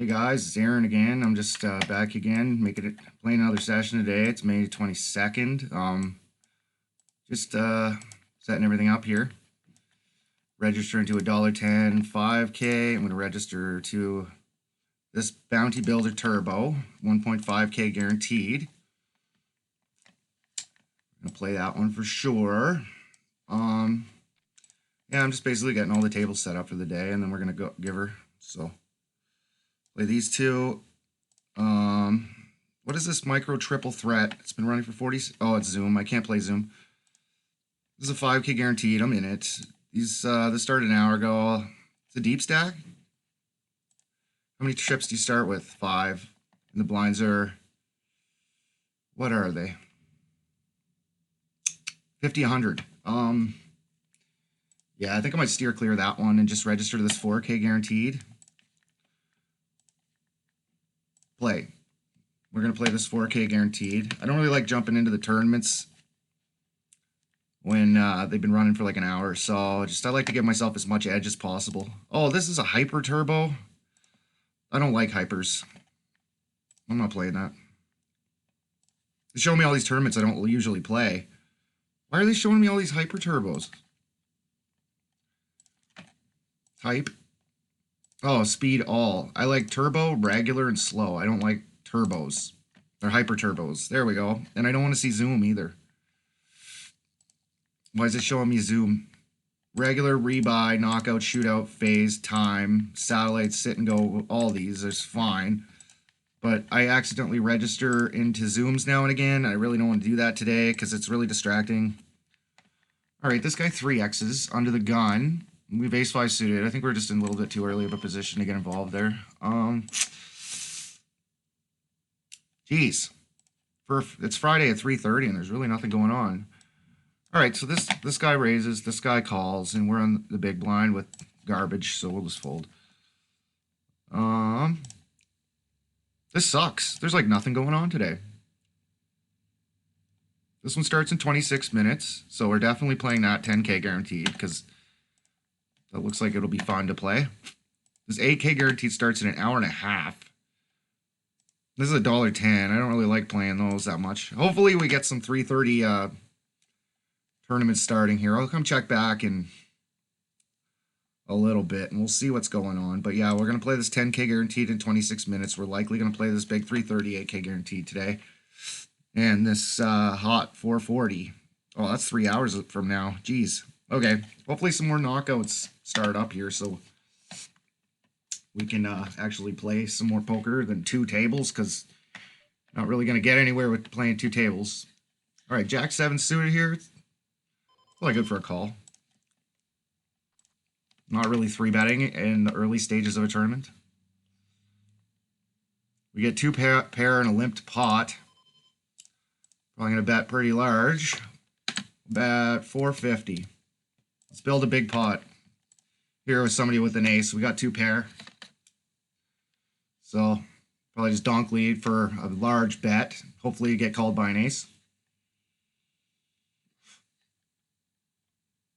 Hey guys, it's Aaron again. I'm just back again, playing another session today. It's May 22nd. Just setting everything up here. Registering to $1.10 5K. I'm going to register to this Bounty Builder Turbo, 1.5K guaranteed. I'm going to play that one for sure. Yeah, I'm just basically getting all the tables set up for the day, and then we're going to go give her. So play these two. What is this micro triple threat? It's been running for 40. Oh, it's Zoom. I can't play Zoom. This is a 5K guaranteed. I'm in it. This started an hour ago. It's a deep stack. How many chips do you start with? 5. And the blinds are, what are they? 50, 100. Yeah, I think I might steer clear of that one and just register to this 4K guaranteed. Play. We're going to play this 4K guaranteed. I don't really like jumping into the tournaments when they've been running for like an hour or so. I like to give myself as much edge as possible. Oh, this is a hyper turbo. I don't like hypers. I'm not playing that. They show me all these tournaments I don't usually play. Why are they showing me all these hyper turbos? Type. Oh, speed all. I like turbo, regular, and slow. I don't like turbos. They're hyper turbos. There we go. And I don't want to see zoom either. Why is it showing me zoom? Regular, rebuy, knockout, shootout, phase, time, satellite, sit and go, all these is fine. But I accidentally register into zooms now and again. I really don't want to do that today because it's really distracting. All right, this guy 3Xs under the gun. We've ace-5 suited. I think we're just in a little bit too early of a position to get involved there. Geez. It's Friday at 3:30 and there's really nothing going on. All right, so this guy raises, this guy calls, and we're on the big blind with garbage, so we'll just fold. This sucks. There's like nothing going on today. This one starts in 26 minutes, so we're definitely playing that 10K guaranteed because that looks like it'll be fun to play. This 8K guaranteed starts in an hour and a half. This is $1.10. I don't really like playing those that much. Hopefully we get some 3:30 tournaments starting here. I'll come check back in a little bit and we'll see what's going on. But yeah, we're going to play this 10K guaranteed in 26 minutes. We're likely going to play this big 3:30 8K guaranteed today. And this hot 440. Oh, that's 3 hours from now. Jeez. Okay. Hopefully some more knockouts start up here so we can actually play some more poker than 2 tables because not really going to get anywhere with playing 2 tables. All right, Jack 7 suited here. Probably good for a call. Not really 3-betting in the early stages of a tournament. We get 2 pair and a limped pot. Probably going to bet pretty large. Bet 450. Let's build a big pot. Here with somebody with an ace. We got 2 pair. So probably just donk lead for a large bet. Hopefully you get called by an ace.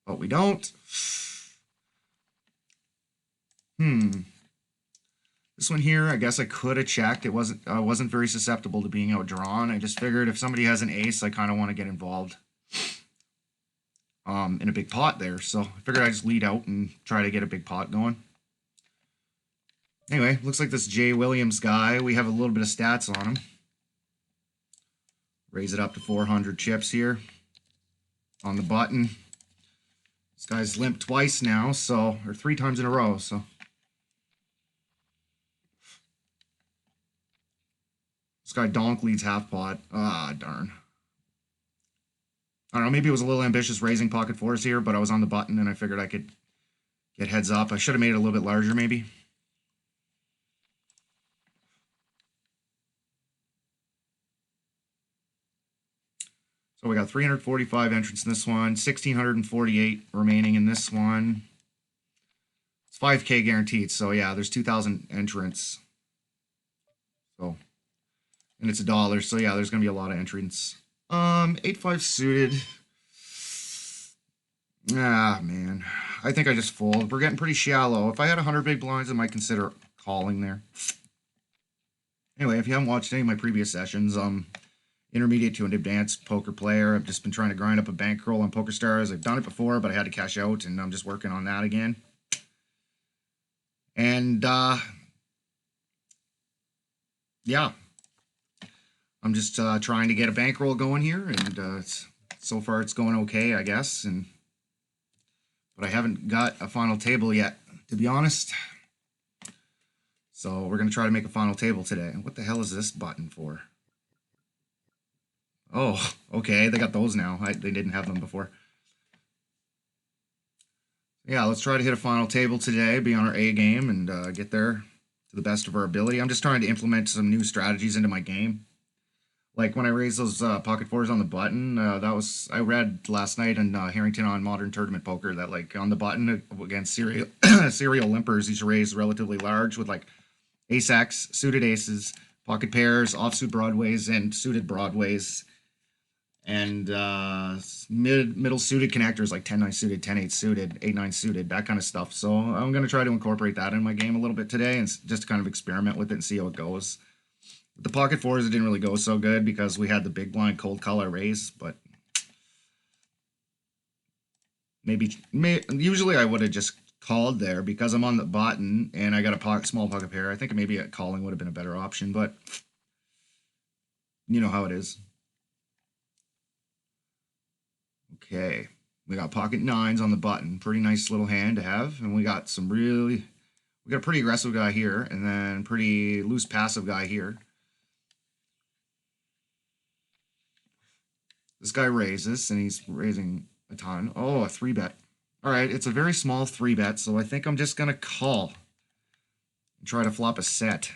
But we don't. This one here, I guess I could have checked. I wasn't very susceptible to being outdrawn. I just figured if somebody has an ace, I kind of want to get involved in a big pot there. So I figured I'd just lead out and try to get a big pot going. Anyway, looks like this Jay Williams guy, we have a little bit of stats on him. Raise it up to 400 chips here on the button. This guy's limped twice now, so, or 3 times in a row, so. This guy donk leads half pot. Ah, darn. I don't know, maybe it was a little ambitious raising pocket fours here, but I was on the button and I figured I could get heads up. I should have made it a little bit larger, maybe. So we got 345 entrants in this one, 1,648 remaining in this one. It's 5K guaranteed, so yeah, there's 2,000 entrants. So, and it's $1, so yeah, there's gonna be a lot of entrants. 8-5 suited. Ah, man. I think I just fold. We're getting pretty shallow. If I had 100 big blinds, I might consider calling there. Anyway, if you haven't watched any of my previous sessions, intermediate to an advanced poker player. I've just been trying to grind up a bankroll on PokerStars. I've done it before, but I had to cash out, and I'm just working on that again. And yeah, I'm just trying to get a bankroll going here, and so far it's going okay, I guess. But I haven't got a final table yet, to be honest. So we're gonna try to make a final table today. What the hell is this button for? Oh, okay, they got those now. They didn't have them before. Yeah, let's try to hit a final table today, be on our A game, and get there to the best of our ability. I'm just trying to implement some new strategies into my game. Like when I raised those pocket fours on the button, I read last night in Harrington on Modern Tournament Poker that like on the button against serial serial limpers, you should raise relatively large with like ace X, suited aces, pocket pairs, offsuit broadways, and suited broadways, and middle suited connectors like 10-9 suited, 10-8 suited, 8-9 suited, that kind of stuff. So I'm going to try to incorporate that in my game a little bit today and just kind of experiment with it and see how it goes. With the pocket fours, it didn't really go so good because we had the big blind cold color raise, but usually I would have just called there because I'm on the button and I got a small pocket pair. I think maybe calling would have been a better option, but you know how it is. Okay, we got pocket nines on the button. Pretty nice little hand to have, and we got a pretty aggressive guy here, and then pretty loose passive guy here. This guy raises, and he's raising a ton. Oh, a 3-bet. All right, it's a very small 3-bet, so I think I'm just going to call and try to flop a set.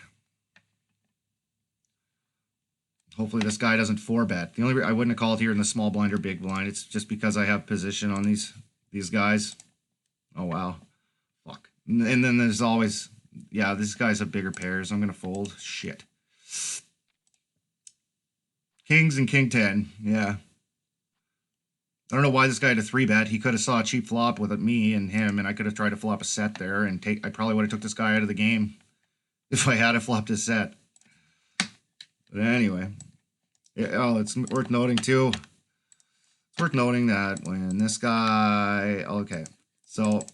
Hopefully this guy doesn't 4-bet. The only reason I wouldn't have called here in the small blind or big blind, it's just because I have position on these guys. Oh, wow. Fuck. And then there's always, yeah, these guys have bigger pairs. I'm going to fold. Shit. Kings and king 10, yeah. I don't know why this guy had a 3-bet. He could have saw a cheap flop with me and him, and I could have tried to flop a set there and I probably would have took this guy out of the game if I had a flopped a set. But anyway, yeah, oh, it's worth noting too. It's worth noting that when this guy, okay, so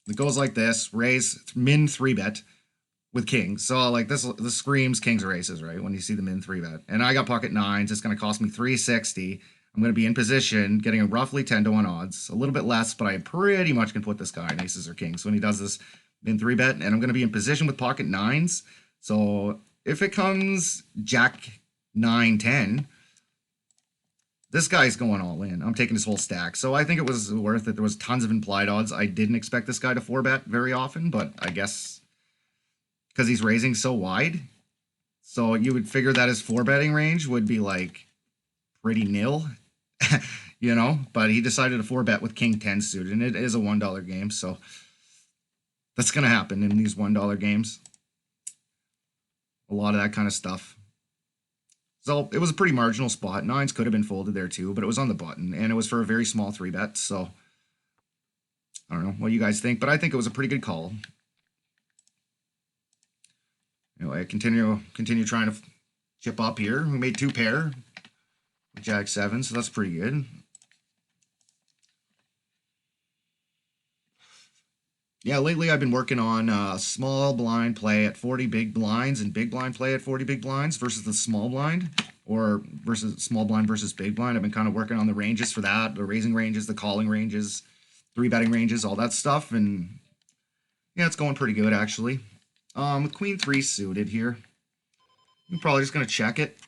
it goes like this: raise min 3-bet with kings. So like this screams kings or aces, right? When you see the min 3-bet, and I got pocket nines, it's going to cost me 360. I'm going to be in position, getting a roughly 10-1 odds, a little bit less, but I pretty much can put this guy in aces or kings when he does this min 3-bet, and I'm going to be in position with pocket nines. So if it comes jack 9-10, this guy's going all in. I'm taking his whole stack. So I think it was worth it. There was tons of implied odds. I didn't expect this guy to 4-bet very often, but I guess because he's raising so wide. So you would figure that his 4-betting range would be like pretty nil, you know, but he decided to 4-bet with king 10 suited, and it is a $1 game. So that's going to happen in these $1 games. A lot of that kind of stuff. So it was a pretty marginal spot. Nines could have been folded there too, but it was on the button, and it was for a very small 3-bet. So I don't know what you guys think, but I think it was a pretty good call. Anyway, continue trying to chip up here. We made 2 pair with jack 7, so that's pretty good. Yeah, lately I've been working on small blind play at 40 big blinds and big blind play at 40 big blinds versus the small blind, or versus small blind versus big blind. I've been kind of working on the ranges for that, the raising ranges, the calling ranges, 3-betting ranges, all that stuff, and yeah, it's going pretty good actually. With queen 3 suited here, I'm probably just gonna check it,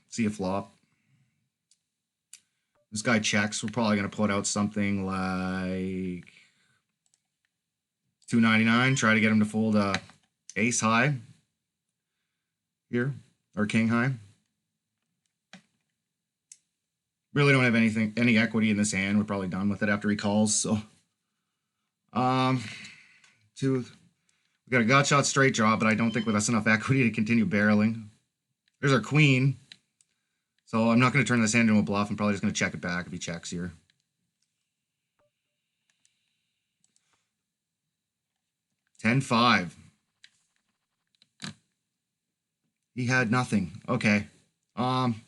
see a flop. This guy checks. We're probably gonna put out something like 299. Try to get him to fold ace high here, or king high. Really don't have any equity in this hand. We're probably done with it after he calls. So, we got a gut shot straight draw, but I don't think that's enough equity to continue barreling. There's our queen. So I'm not going to turn this hand into a bluff. I'm probably just going to check it back if he checks here. $10-5. He had nothing. Okay. I'm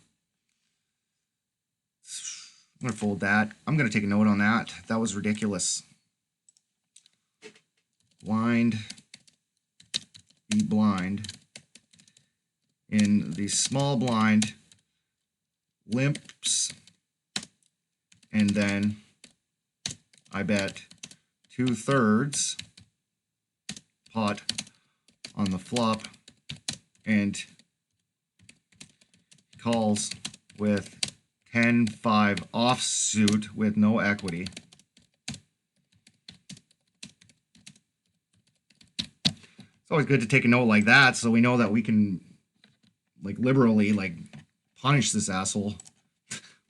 gonna fold that. I'm gonna take a note on that. That was ridiculous. Blind, be blind. In the small blind, limps, and then I bet 2/3 pot on the flop and calls with 10-5 offsuit with no equity. It's always good to take a note like that so we know that we can like liberally like punish this asshole.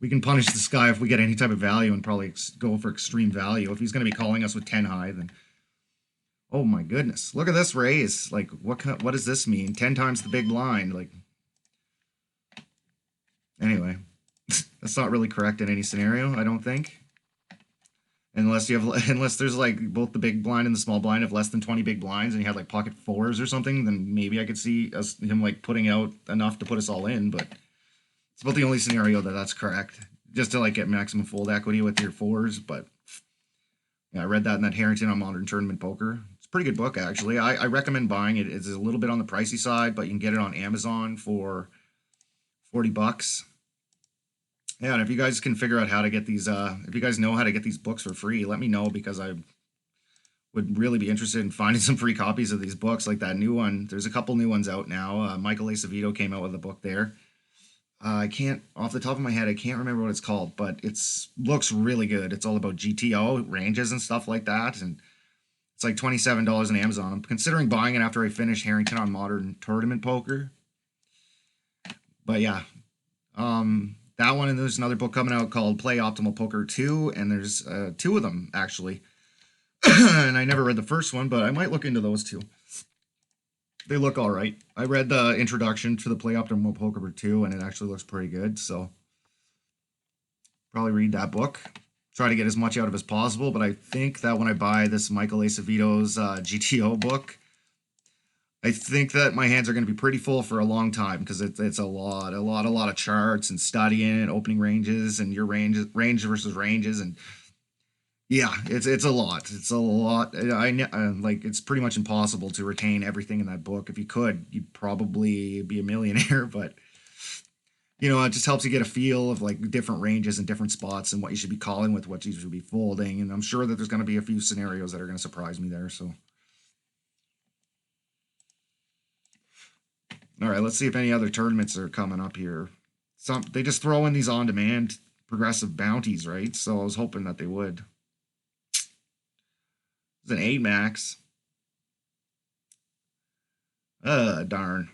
We can punish this guy if we get any type of value and probably go for extreme value. If he's going to be calling us with 10 high, then oh my goodness, look at this raise. Like what does this mean? 10 times the big blind. Like anyway, that's not really correct in any scenario, I don't think. Unless there's like both the big blind and the small blind have less than 20 big blinds and you had like pocket fours or something, then maybe I could see him like putting out enough to put us all in, but it's about the only scenario that's correct. Just to like get maximum fold equity with your fours, but yeah, I read that in that Harrington on Modern Tournament Poker. It's a pretty good book actually. I recommend buying it. It's a little bit on the pricey side, but you can get it on Amazon for $40. Yeah, and if you guys can figure out how to get these, if you guys know how to get these books for free, let me know because I would really be interested in finding some free copies of these books, like that new one. There's a couple new ones out now. Michael Acevedo came out with a book there. I can't, off the top of my head, I can't remember what it's called, but it's looks really good. It's all about GTO ranges and stuff like that, and it's like $27 on Amazon. I'm considering buying it after I finish Harrington on Modern Tournament Poker. But yeah, that one, and there's another book coming out called Play Optimal Poker 2, and there's 2 of them actually. And I never read the first one, but I might look into those 2. They look all right. I read the introduction to the Play Optimal Poker 2, and it actually looks pretty good, so probably read that book. Try to get as much out of as possible, but I think that when I buy this Michael Acevedo's GTO book, I think that my hands are going to be pretty full for a long time because it's a lot of charts and studying and opening ranges and your range versus ranges, and yeah, it's a lot. It's a lot. Like it's pretty much impossible to retain everything in that book. If you could, you'd probably be a millionaire, but you know, it just helps you get a feel of like different ranges and different spots and what you should be calling with what you should be folding. And I'm sure that there's going to be a few scenarios that are going to surprise me there. So. All right, let's see if any other tournaments are coming up here. They just throw in these on-demand progressive bounties, right? So I was hoping that they would. It's an 8 max. Darn.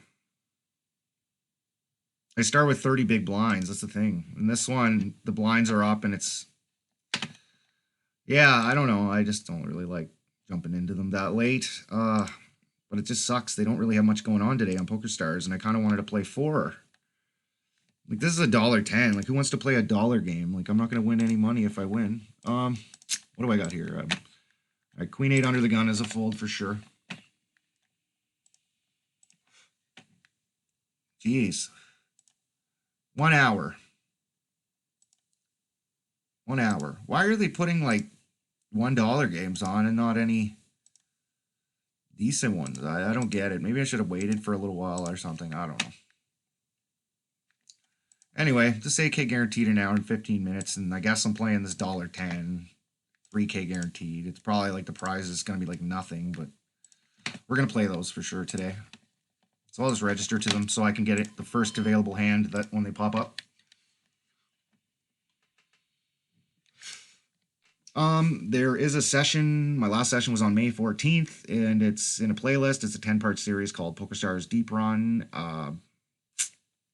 I start with 30 big blinds. That's the thing. And this one, the blinds are up and it's... Yeah, I don't know. I just don't really like jumping into them that late. But it just sucks. They don't really have much going on today on PokerStars, and I kind of wanted to play 4. Like, this is $1.10. Like, who wants to play a dollar game? Like, I'm not going to win any money if I win. What do I got here? All right, Queen 8 under the gun is a fold for sure. Jeez. 1 hour. 1 hour. Why are they putting, like, $1 games on and not any decent ones? I don't get it. Maybe I should have waited for a little while or something. I don't know. Anyway, this 8K guaranteed an hour and 15 minutes, and I guess I'm playing this $1.10, 3K guaranteed. It's probably like the prize is going to be like nothing, but we're going to play those for sure today. So I'll just register to them so I can get it the first available hand that when they pop up. There is a session. My last session was on May 14th, and it's in a playlist. It's a 10-part series called PokerStars Deep Run,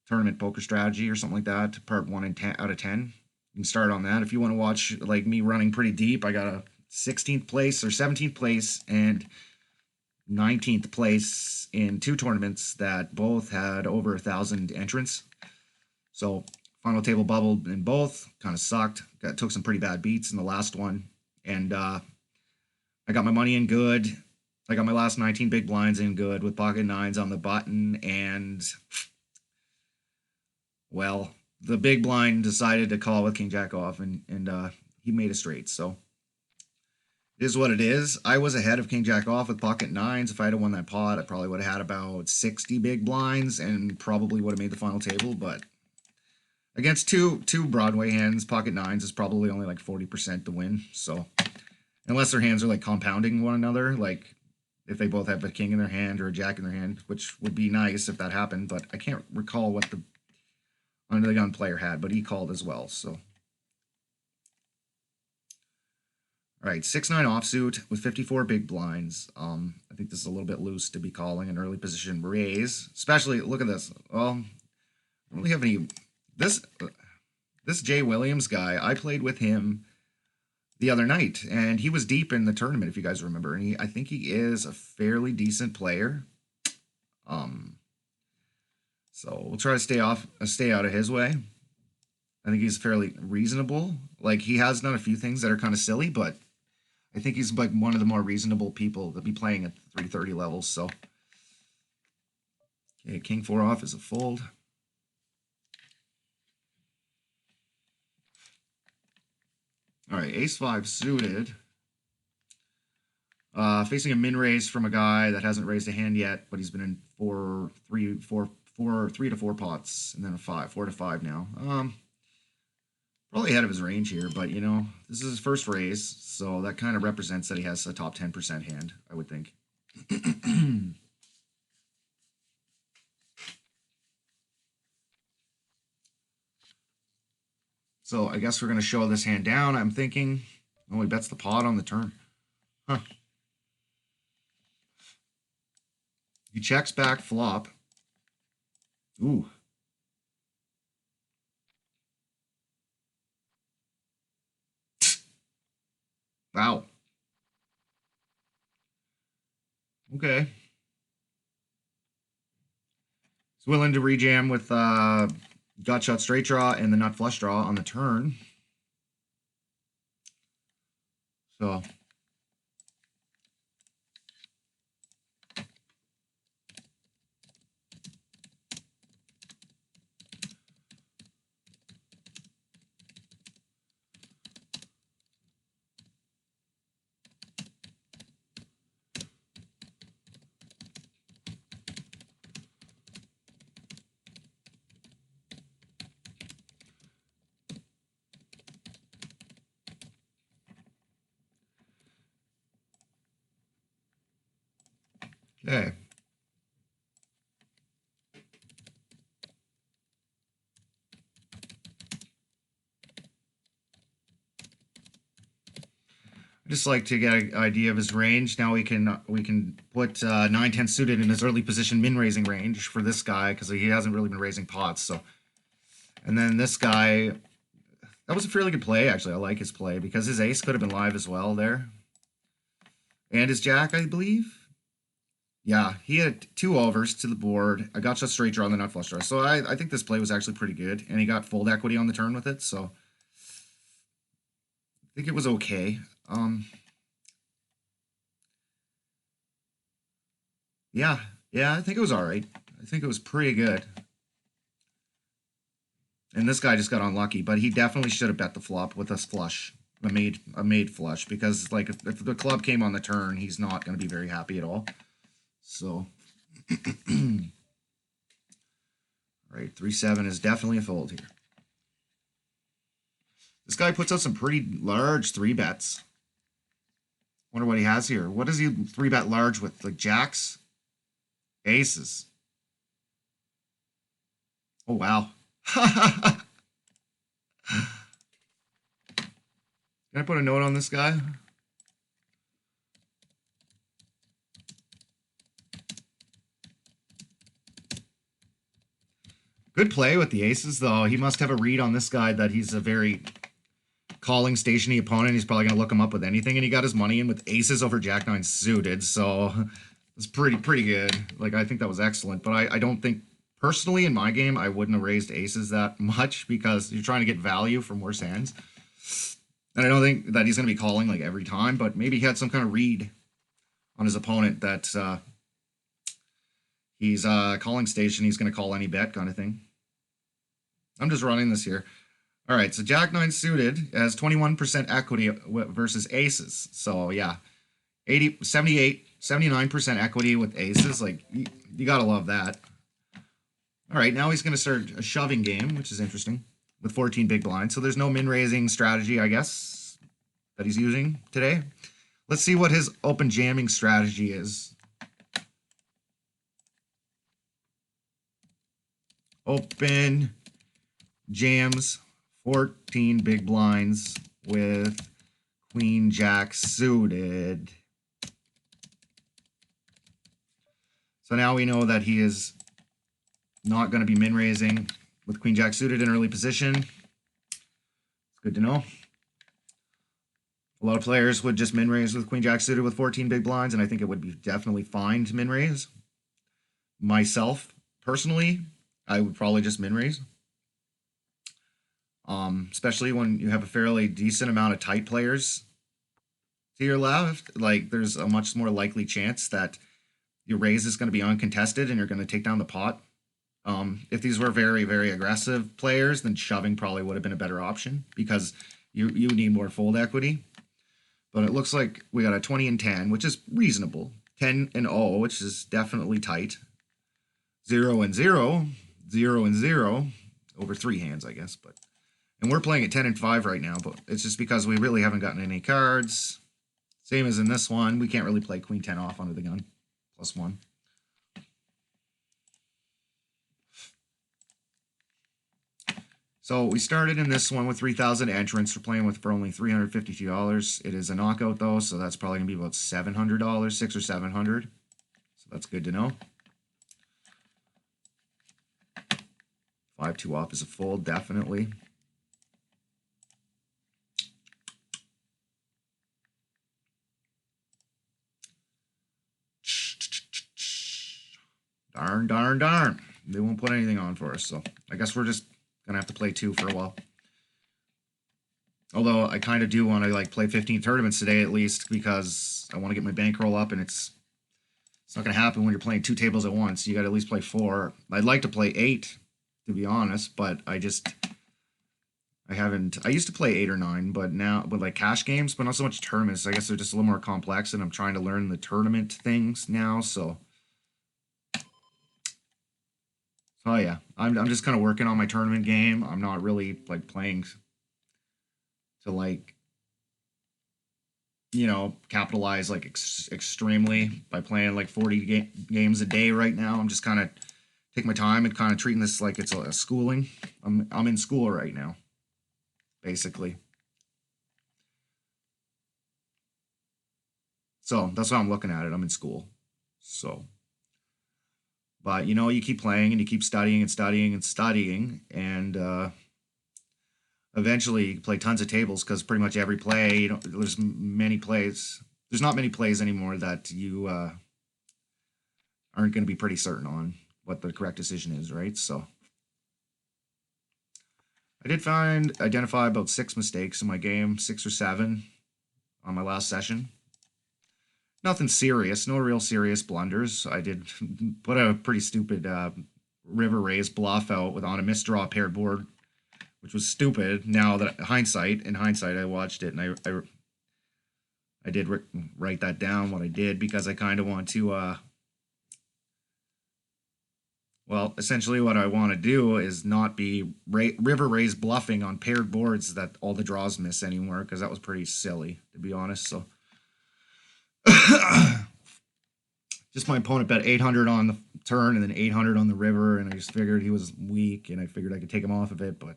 Tournament Poker Strategy or something like that. Part 1 and 10 out of 10. You can start on that if you want to watch like me running pretty deep. I got a 16th place or 17th place and 19th place in 2 tournaments that both had over 1,000 entrants. So final table bubbled in both. Kind of sucked. Took some pretty bad beats in the last one. And I got my money in good. I got my last 19 big blinds in good with pocket 9s on the button. And Well, the big blind decided to call with king jack off, and he made a straight. So it is what it is. I was ahead of king jack off with pocket nines. If I had won that pot, I probably would have had about 60 big blinds and probably would have made the final table. But against two Broadway hands, pocket nines is probably only like 40% to win. So unless their hands are like compounding one another, like if they both have a king in their hand or a jack in their hand, which would be nice if that happened. But I can't recall what the under the gun player had, but he called as well. So all right, 6-9 offsuit with 54 big blinds. I think this is a little bit loose to be calling an early position raise, especially look at this. Well, I don't really have any. This Jay Williams guy, I played with him the other night, and he was deep in the tournament, if you guys remember. And I think he is a fairly decent player. So we'll try to stay out of his way. I think he's fairly reasonable. Like he has done a few things that are kind of silly, but I think he's like one of the more reasonable people to be playing at 330 levels. So, okay, king 4 off is a fold. All right, ace 5 suited. Facing a min raise from a guy that hasn't raised a hand yet, but he's been in 3 to 4 pots, and then a 4 to 5 now. Probably ahead of his range here, but you know, this is his first raise, so that kind of represents that he has a top 10% hand, I would think. So I guess we're going to show this hand down. I'm thinking, oh, he bets the pot on the turn. Huh. He checks back flop. Ooh. Wow. Okay. He's willing to rejam with gut shot straight draw and the nut flush draw on the turn. So okay. I just like to get an idea of his range. Now we can put 9-10 suited in his early position min raising range for this guy because he hasn't really been raising pots. So, and then this guy, that was a fairly good play actually. I like his play because his ace could have been live as well there, and his jack, I believe. Yeah, he had 2 overs to the board. I got just straight draw on the nut flush draw. So I think this play was actually pretty good, and he got fold equity on the turn with it. So I think it was okay. Yeah, I think it was all right. I think it was pretty good. And this guy just got unlucky, but he definitely should have bet the flop with a flush, a made flush, because like if the club came on the turn, he's not going to be very happy at all. So, all right, 3-7 is definitely a fold here. This guy puts out some pretty large 3-bets. Wonder what he has here. What does he 3-bet large with? Like jacks? Aces. Oh, wow. Can I put a note on this guy? Good play with the aces, though. He must have a read on this guy that he's a very calling stationy opponent. He's probably going to look him up with anything, and he got his money in with aces over jack 9 suited, so it's pretty good. Like, I think that was excellent, but I don't think, personally, in my game, I wouldn't have raised aces that much because you're trying to get value from worse hands. And I don't think that he's going to be calling, like, every time, but maybe he had some kind of read on his opponent that he's calling station, he's going to call any bet kind of thing. I'm just running this here. All right, so Jack 9 suited has 21% equity versus aces. So yeah, 80, 78, 79% equity with aces. Like, you gotta love that. All right, now he's gonna start a shoving game, which is interesting, with 14 big blinds. So there's no min-raising strategy, I guess, that he's using today. Let's see what his open jamming strategy is. Open jams 14 big blinds with Queen Jack suited. So now we know that he is not going to be min-raising with Queen Jack suited in early position. It's good to know. A lot of players would just min-raise with Queen Jack suited with 14 big blinds, and I think it would be definitely fine to min-raise. Myself, personally, I would probably just min-raise. Especially when you have a fairly decent amount of tight players to your left. Like, there's a much more likely chance that your raise is going to be uncontested and you're going to take down the pot. If these were very, very aggressive players, then shoving probably would have been a better option because you need more fold equity. But it looks like we got a 20 and 10, which is reasonable. 10 and 0, which is definitely tight. 0 and 0, 0 and 0, over 3 hands, I guess. And we're playing at 10 and 5 right now, but it's just because we really haven't gotten any cards. Same as in this one, we can't really play Queen 10 off under the gun. +1. So we started in this one with 3,000 entrants. We're playing with for only $352. It is a knockout though, so that's probably gonna be about $700, $600 or $700. So that's good to know. 5-2 off is a fold, definitely. Darn, darn, darn. They won't put anything on for us, so I guess we're just gonna have to play 2 for a while. Although I kind of do want to like play 15 tournaments today at least because I want to get my bankroll up, and it's not gonna happen when you're playing 2 tables at once. You got to at least play 4. I'd like to play 8, to be honest, but I haven't. I used to play 8 or 9, but now with like cash games, but not so much tournaments. I guess they're just a little more complex, and I'm trying to learn the tournament things now. So oh yeah, I'm just kind of working on my tournament game. I'm not really like playing to like, capitalize like extremely by playing like 40 games a day right now. I'm just kind of taking my time and kind of treating this like it's a schooling. I'm in school right now, basically. So that's how I'm looking at it. I'm in school. So. But, you keep playing and you keep studying and studying and studying. And eventually you play tons of tables because pretty much every play, there's many plays. There's not many plays anymore that you aren't going to be pretty certain on what the correct decision is, right? So I did identify about 6 mistakes in my game, 6 or 7 on my last session. Nothing serious, no real serious blunders. I did put a pretty stupid river raise bluff out on a misdraw paired board, which was stupid. Now that in hindsight, I watched it and I did write that down what I did because I kind of want to. Well, essentially, what I want to do is not be river raise bluffing on paired boards that all the draws miss anymore because that was pretty silly, to be honest. So. Just my opponent bet 800 on the turn and then 800 on the river, and I just figured he was weak, and I figured I could take him off of it, but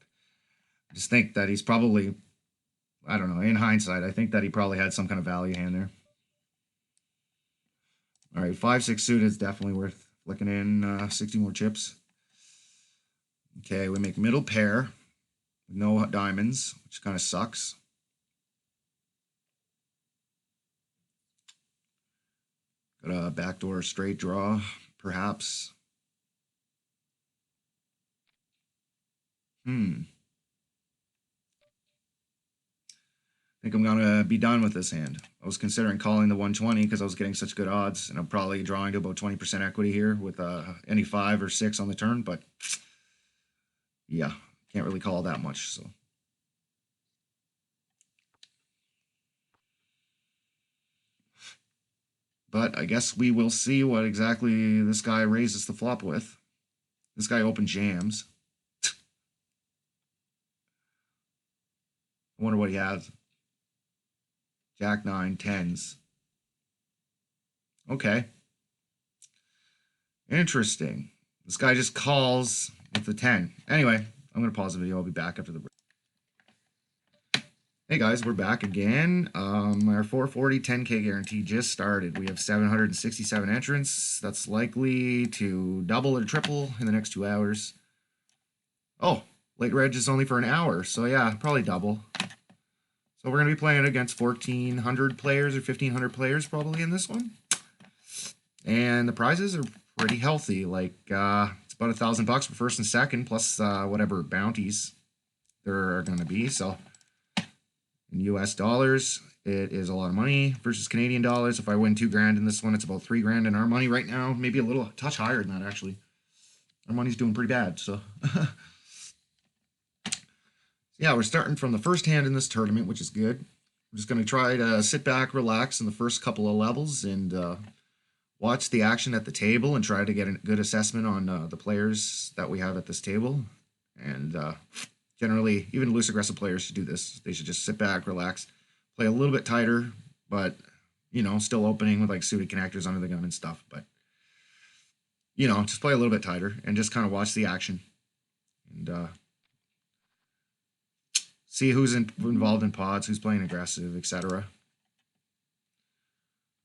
I just think that he's probably, I don't know, in hindsight, I think that he probably had some kind of value hand there. All right, 5-6 suited is definitely worth flicking in 60 more chips. Okay, we make middle pair with no diamonds, which kind of sucks. Got a backdoor straight draw, perhaps. I think I'm gonna be done with this hand. I was considering calling the 120 because I was getting such good odds, and I'm probably drawing to about 20% equity here with any 5 or 6 on the turn, but yeah, can't really call that much, so. But I guess we will see what exactly this guy raises the flop with. This guy open jams. I wonder what he has. Jack 9, tens. Okay. Interesting. This guy just calls with the 10. Anyway, I'm going to pause the video. I'll be back after the break. Hey guys, we're back again. Our 440 10K guarantee just started. We have 767 entrants. That's likely to double or triple in the next 2 hours. Oh, late reg is only for an hour. So yeah, probably double. So we're going to be playing against 1,400 players or 1,500 players probably in this one. And the prizes are pretty healthy. Like, it's about $1,000 for first and second, plus whatever bounties there are going to be. So in US dollars, it is a lot of money versus Canadian dollars. If I win $2,000 in this one, it's about $3,000 in our money right now. Maybe a little touch higher than that, actually. Our money's doing pretty bad, so. Yeah, we're starting from the first hand in this tournament, which is good. I'm just going to try to sit back, relax in the first couple of levels, and watch the action at the table and try to get a good assessment on the players that we have at this table. And generally, even loose aggressive players should do this. They should just sit back, relax, play a little bit tighter, but, you know, still opening with like suited connectors under the gun and stuff. But, you know, just play a little bit tighter and just kind of watch the action. And see who's involved in pods, who's playing aggressive, etc.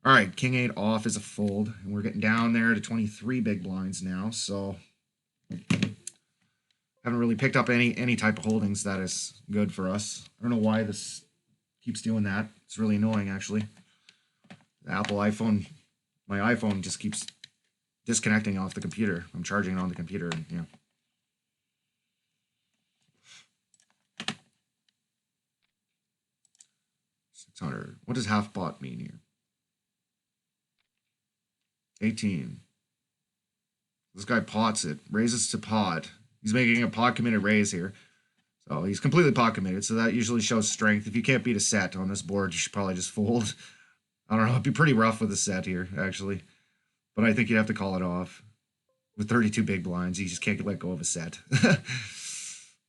All right, King 8 off is a fold, and we're getting down there to 23 big blinds now, so haven't really picked up any type of holdings that is good for us. I don't know why this keeps doing that. It's really annoying, actually. The Apple iPhone, my iPhone just keeps disconnecting off the computer. I'm charging it on the computer, and yeah. $600. What does half pot mean here? 18. This guy pots it, raises to pot. He's making a pot committed raise here. So he's completely pot committed, so that usually shows strength. If you can't beat a set on this board, you should probably just fold. I don't know, it'd be pretty rough with a set here, actually. But I think you'd have to call it off. With 32 big blinds, you just can't let go of a set.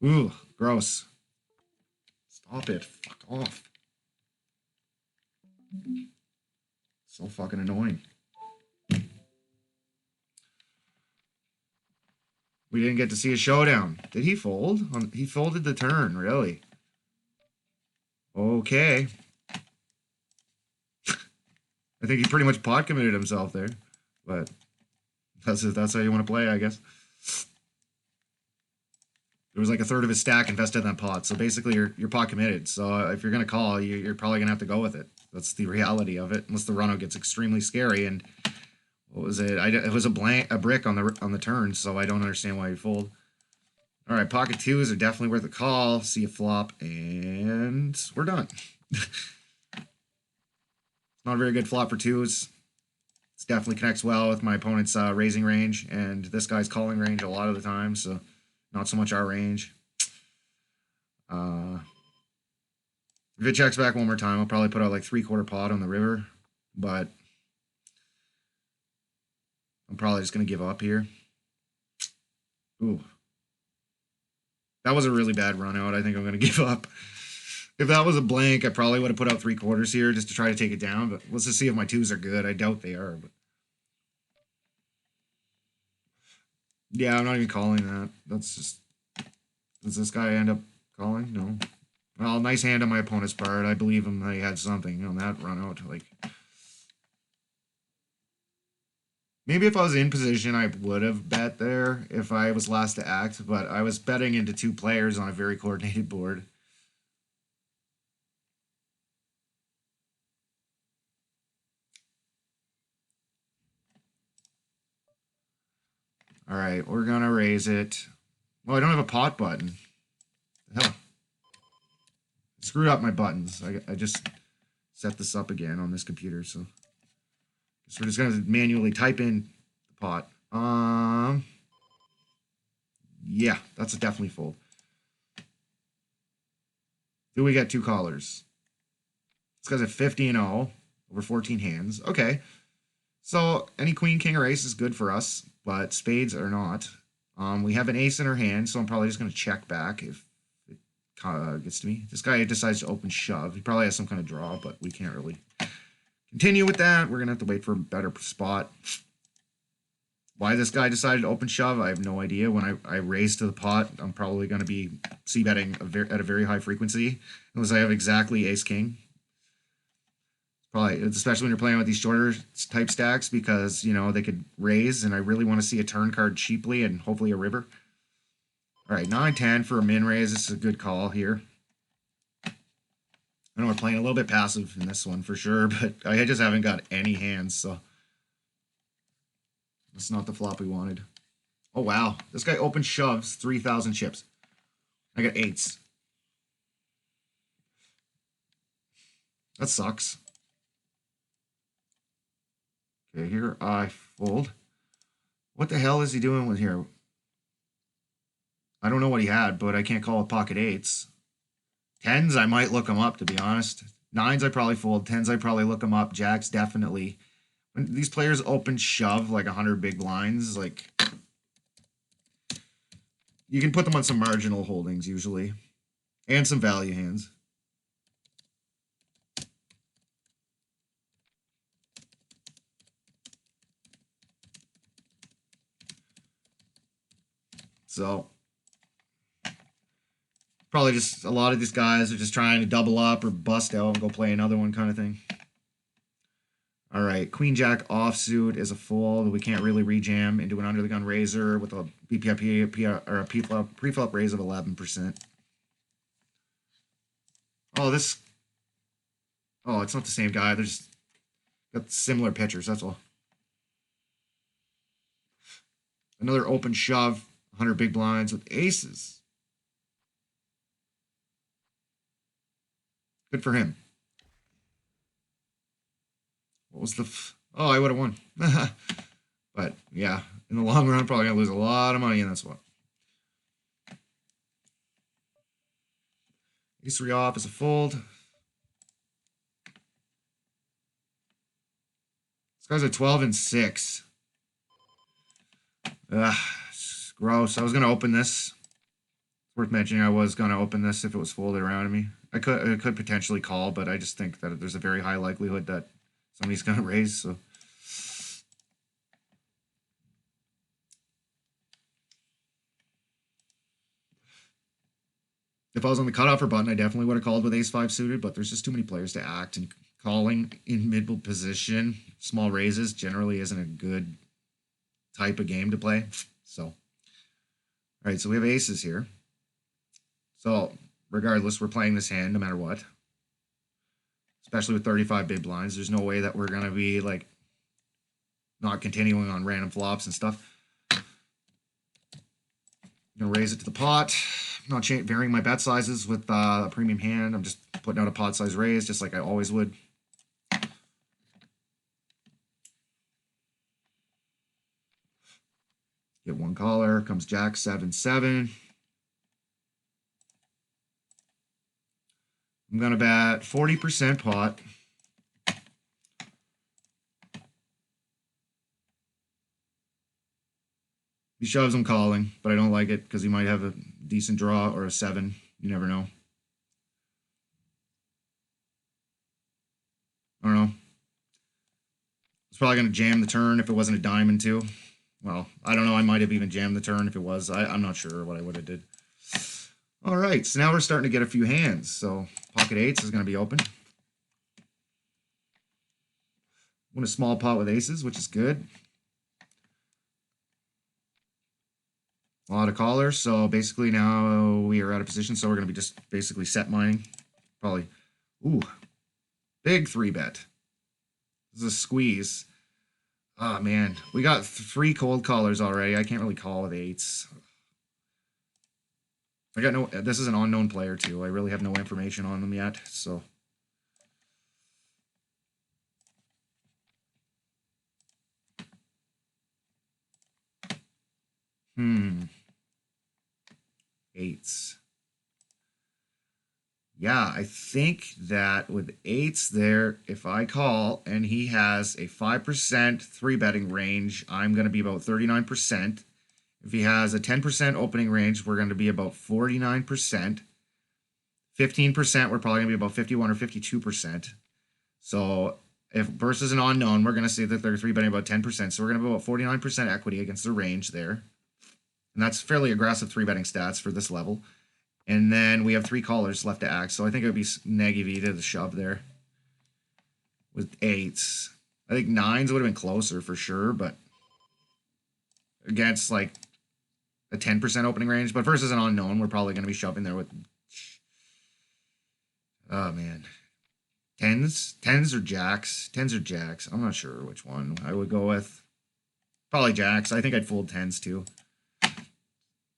Ooh, gross. Stop it. Fuck off. So fucking annoying. We didn't get to see a showdown. Did he fold? He folded the turn, really? Okay. I think he pretty much pot committed himself there. But that's how you want to play, I guess. There was like a third of his stack invested in that pot. So basically, you're pot committed. So if you're going to call, you're probably going to have to go with it. That's the reality of it. Unless the run-out gets extremely scary. And what was it? It was a brick on the turn. So I don't understand why you fold. All right, pocket twos are definitely worth a call. See a flop, and we're done. Not a very good flop for twos. It definitely connects well with my opponent's raising range, and this guy's calling range a lot of the time, so not so much our range. If it checks back one more time, I'll probably put out like 3/4 pot on the river, but I'm probably just going to give up here. Ooh. That was a really bad run out. I think I'm going to give up. If that was a blank, I probably would have put out 3/4 here just to try to take it down. But let's just see if my twos are good. I doubt they are. But yeah, I'm not even calling that. That's just... Does this guy end up calling? No. Well, nice hand on my opponent's part. I believe him that he had something on that run out. Like, maybe if I was in position, I would have bet there if I was last to act. But I was betting into 2 players on a very coordinated board. All right, we're going to raise it. Well, I don't have a pot button. The hell? Screwed up my buttons. I just set this up again on this computer, so we're just going to manually type in the pot. Yeah, that's a definitely fold. Do we get 2 callers? This guy's at 50-0 over 14 hands. Okay. So any queen, king, or ace is good for us, but spades are not. We have an ace in our hand, so I'm probably just going to check back if it gets to me. This guy decides to open shove. He probably has some kind of draw, but we can't really continue with that. We're going to have to wait for a better spot. Why this guy decided to open shove, I have no idea. When I raise to the pot, I'm probably going to be c-betting at a very high frequency, unless I have exactly ace-king. Probably, especially when you're playing with these shorter type stacks, because, you know, they could raise, and I really want to see a turn card cheaply and hopefully a river. All right, 9-10 for a min raise. This is a good call here. I know we're playing a little bit passive in this one for sure, but I just haven't got any hands, so that's not the flop we wanted. Oh, wow. This guy open shoves 3,000 chips. I got eights. That sucks. Okay, here I fold. What the hell is he doing with here? I don't know what he had, but I can't call it pocket eights. Tens, I might look them up, to be honest. Nines, I probably fold. Tens, I probably look them up. Jacks, definitely. When these players open shove like 100 big blinds, like, you can put them on some marginal holdings usually, and some value hands. So probably just a lot of these guys are just trying to double up or bust out and go play another one kind of thing. All right, Queen Jack offsuit is a fold. We can't really rejam into an under the gun raiser with a BPIP or a pre-flop raise of 11%. Oh, this. Oh, it's not the same guy. They're just got similar pitchers. That's all. Another open shove, 100 big blinds with aces. Good for him. What was the... Oh, I would have won. But, yeah, in the long run, probably going to lose a lot of money in this one. Ace 3 off is a fold. This guy's a 12-6. Ugh, gross. I was going to open this. It's worth mentioning I was going to open this if it was folded around me. I could potentially call, but I just think that there's a very high likelihood that somebody's going to raise, so... If I was on the cutoff button, I definitely would have called with ace-5 suited, but there's just too many players to act, and calling in mid position, small raises, generally isn't a good type of game to play. So, all right, so we have aces here. So, regardless, we're playing this hand no matter what. Especially with 35 big blinds. There's no way that we're going to be, like, not continuing on random flops and stuff. I'm going to raise it to the pot. I'm not varying my bet sizes with a premium hand. I'm just putting out a pot size raise, just like I always would. Get one caller. Comes Jack 7-7. I'm going to bet 40% pot. He shoves, I'm calling, but I don't like it because he might have a decent draw or a 7. You never know. I don't know. It's probably going to jam the turn if it wasn't a diamond too. Well, I don't know. I might have even jammed the turn if it was. I'm not sure what I would have did. All right, so now we're starting to get a few hands. So pocket eights is going to be open. Win a small pot with aces, which is good. A lot of callers, so basically now we are out of position, so we're going to be just basically set mining. Probably, ooh, big 3-bet. This is a squeeze. Oh, man. We got 3 cold callers already. I can't really call with eights. I got no... This is an unknown player, too. I really have no information on them yet, so... Eights. Yeah, I think that with eights there, if I call and he has a 5% three betting range, I'm going to be about 39%. If he has a 10% opening range, we're going to be about 49%. 15%, we're probably going to be about 51 or 52%. So if versus an unknown, we're going to say that they're three betting about 10%. So we're going to be about 49% equity against the range there. And that's fairly aggressive three betting stats for this level. And then we have three callers left to act. So I think it would be negative E to the shove there with eights. I think nines would have been closer for sure, but against like a 10% opening range. But versus an unknown, we're probably going to be shoving there with, oh man, tens or jacks. Tens or jacks. I'm not sure which one I would go with. Probably jacks. I think I'd fold tens too.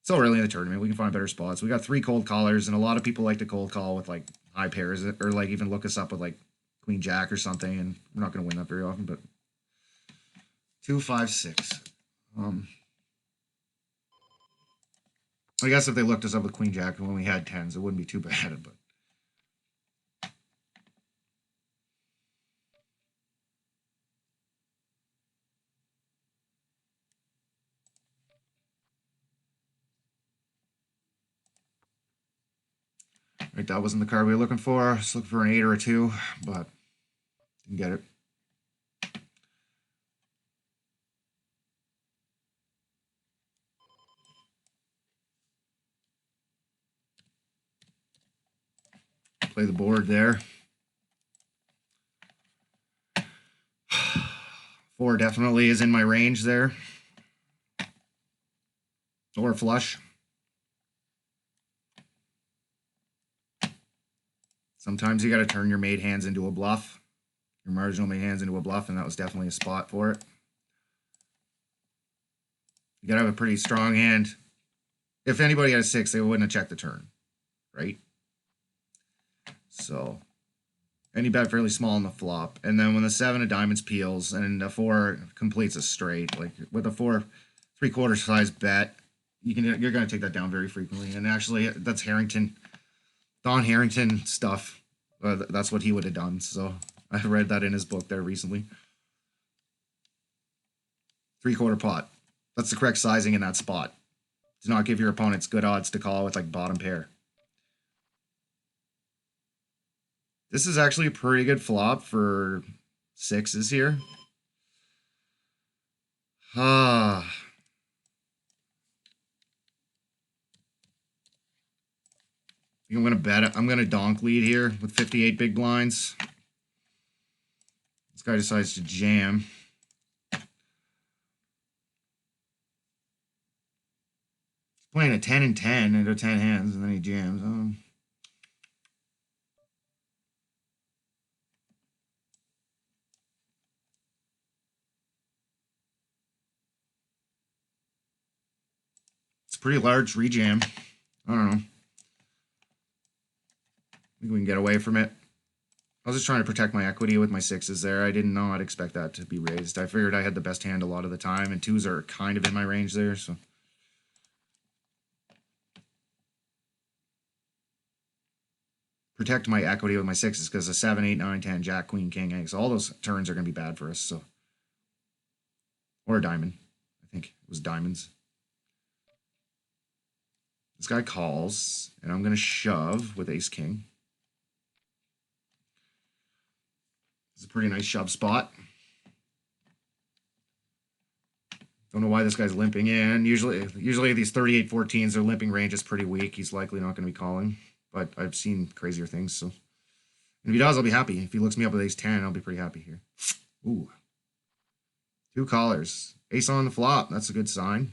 So early in the tournament, we can find better spots. We got three cold callers, and a lot of people like to cold call with like high pairs, or like even look us up with like queen jack or something. And we're not going to win that very often, but 2, 5, 6. I guess if they looked us up with queen jack when we had tens, it wouldn't be too bad. But right, that wasn't the card we were looking for. Just looking for an 8 or a 2, but didn't get it. Play the board there. 4 definitely is in my range there. Or flush. Sometimes you got to turn your made hands into a bluff. Your marginal made hands into a bluff, and that was definitely a spot for it. You got to have a pretty strong hand. If anybody had a 6, they wouldn't have checked the turn, right? So, and you bet fairly small on the flop. And then when the 7 of diamonds peels and the 4 completes a straight, like with a 4 3/4 size bet, you're going to take that down very frequently. And actually, that's Don Harrington stuff. That's what he would have done. So I read that in his book there recently. 3/4 pot. That's the correct sizing in that spot. Do not give your opponents good odds to call with like bottom pair. This is actually a pretty good flop for 6s here. I think I'm going to bet it. I'm going to donk lead here with 58 big blinds. This guy decides to jam. He's playing a 10 and 10 into 10 hands, and then he jams. It's a pretty large rejam. I don't know. I think we can get away from it. I was just trying to protect my equity with my 6s there. I didn't know I'd expect that to be raised. I figured I had the best hand a lot of the time, and 2s are kind of in my range there, so. Protect my equity with my 6s because the 7, 8, 9, 10, jack, queen, king, eggs, all those turns are going to be bad for us, so. Or a diamond. I think it was diamonds. This guy calls, and I'm going to shove with ace, king. It's a pretty nice shove spot. Don't know why this guy's limping in. Usually these 38-14s, their limping range is pretty weak. He's likely not going to be calling, but I've seen crazier things. So, and if he does, I'll be happy. If he looks me up with ace 10, I'll be pretty happy here. Ooh, 2 callers. Ace on the flop. That's a good sign.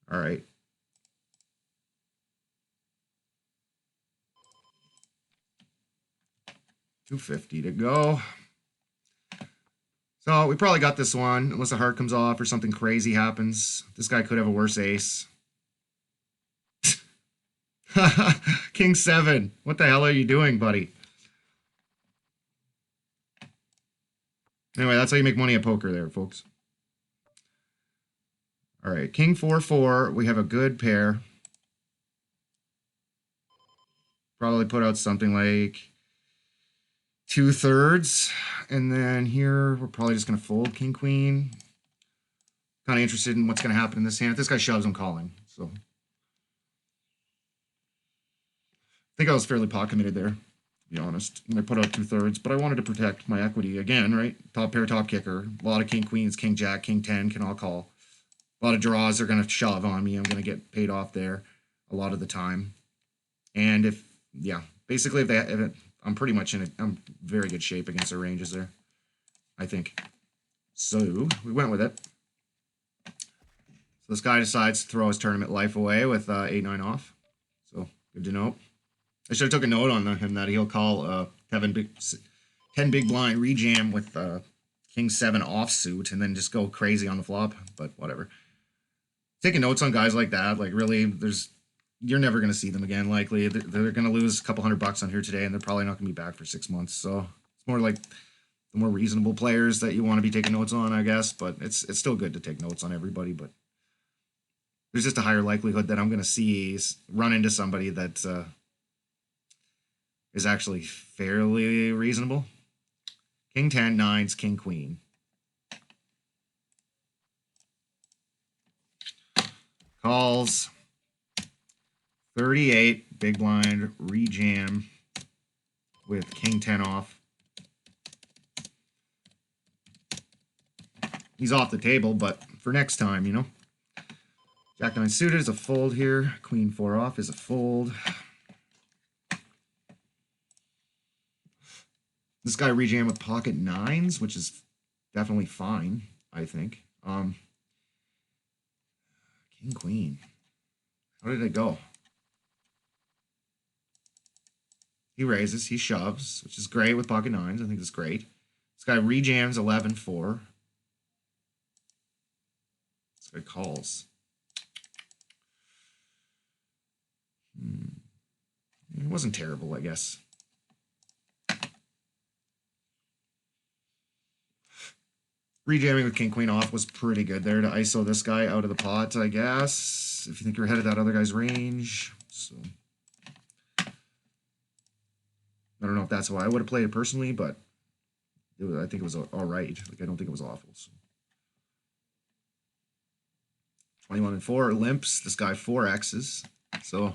All right. $250 to go. So we probably got this one, unless a heart comes off or something crazy happens. This guy could have a worse ace. King 7. What the hell are you doing, buddy? Anyway, that's how you make money at poker there, folks. All right, King 4-4. We have a good pair. Probably put out something like 2/3. And then here, we're probably just going to fold king, queen. Kind of interested in what's going to happen in this hand. If this guy shoves, I'm calling. So I think I was fairly pot committed there, to be honest. And I put out 2/3, but I wanted to protect my equity again, right? Top pair, top kicker. A lot of king, queens, king, jack, king, 10 can all call. A lot of draws are going to shove on me. I'm going to get paid off there a lot of the time. And if, yeah, basically if I'm pretty much I'm very good shape against their ranges there, I think. So we went with it. So this guy decides to throw his tournament life away with 8-9 off. So good to know. I should have took a note on him that he'll call 10 big blind rejam with king 7 offsuit and then just go crazy on the flop. But whatever. Taking notes on guys like that, like really, you're never going to see them again. Likely they're going to lose a couple $100 on here today, and they're probably not going to be back for 6 months. So it's more like the more reasonable players that you want to be taking notes on, I guess. But it's still good to take notes on everybody. But there's just a higher likelihood that I'm going to see run into somebody that is actually fairly reasonable. King 10, 9s, king queen. Calls. 38 big blind rejam with king 10 off. He's off the table, but for next time, you know. Jack 9 suited is a fold here. Queen 4 off is a fold. This guy rejam with pocket 9s, which is definitely fine, I think. King queen. How did it go? He raises, he shoves, which is great with pocket 9s. I think that's great. This guy rejams 11-4. This guy calls. It wasn't terrible, I guess. Rejamming with king queen off was pretty good there to ISO this guy out of the pot, I guess. If you think you're ahead of that other guy's range. So I don't know if that's how I would have played it personally, but I think it was all right. Like, I don't think it was awful. So. 21-4 limps. This guy 4Xs. So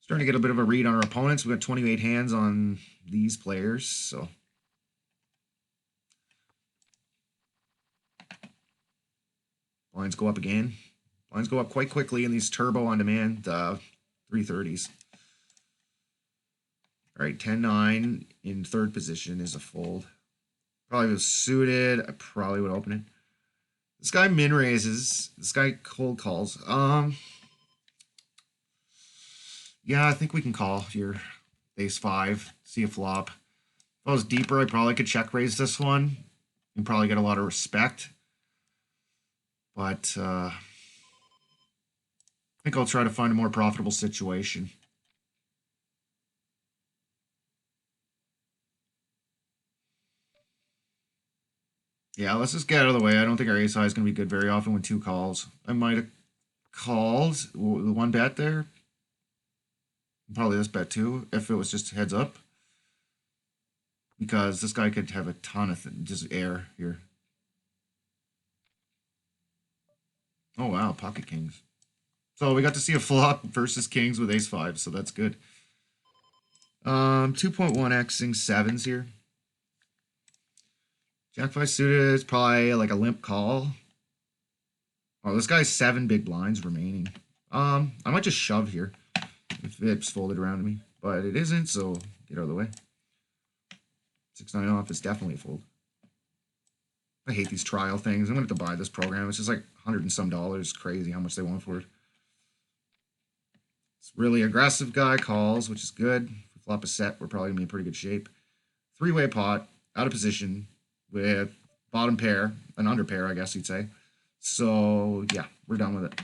starting to get a bit of a read on our opponents. We got 28 hands on these players. So blinds go up again. Blinds go up quite quickly in these turbo on demand 330s. All right, 10-9 in third position is a fold. Probably was suited. I probably would open it. This guy min raises. This guy cold calls. Yeah, I think we can call here. Ace 5. See a flop. If I was deeper, I probably could check raise this one and probably get a lot of respect. But I think I'll try to find a more profitable situation. Yeah, let's just get out of the way. I don't think our ace high is going to be good very often with 2 calls. I might have called the 1 bet there. Probably this bet too, if it was just heads up. Because this guy could have a ton of just air here. Oh, wow, pocket kings. So we got to see a flop versus kings with ace 5, so that's good. 2.1xing 7s here. Jack 5 suited is probably like a limp call. Oh, this guy's 7 big blinds remaining. I might just shove here if it's folded around to me, but it isn't, so get out of the way. 6-9 off is definitely a fold. I hate these trial things. I'm gonna have to buy this program. It's just like $100 and some. Crazy how much they want for it. It's really aggressive guy calls, which is good. If we flop a set, we're probably gonna be in pretty good shape. 3-way pot, out of position with bottom pair, an under pair, I guess you'd say. So yeah, we're done with it.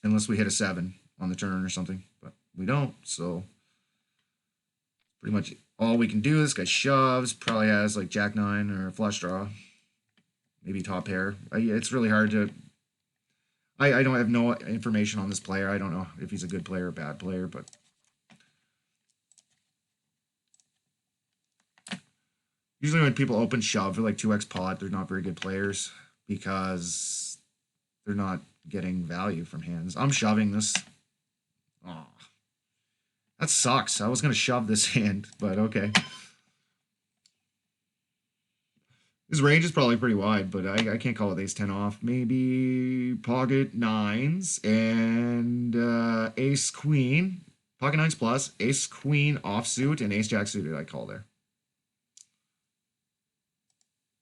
Unless we hit a 7 on the turn or something, but we don't. So pretty much all we can do. This guy shoves, probably has like Jack 9 or a flush draw, maybe top pair. It's really hard to. I don't have no information on this player. I don't know if he's a good player or a bad player, but usually when people open shove for like 2x pot, they're not very good players because they're not getting value from hands. I'm shoving this. Oh, that sucks. I was going to shove this hand, but okay. His range is probably pretty wide, but I can't call it ace-10 off. Maybe pocket nines and ace-queen. Pocket nines plus, ace-queen offsuit, and ace-jack suited I call there.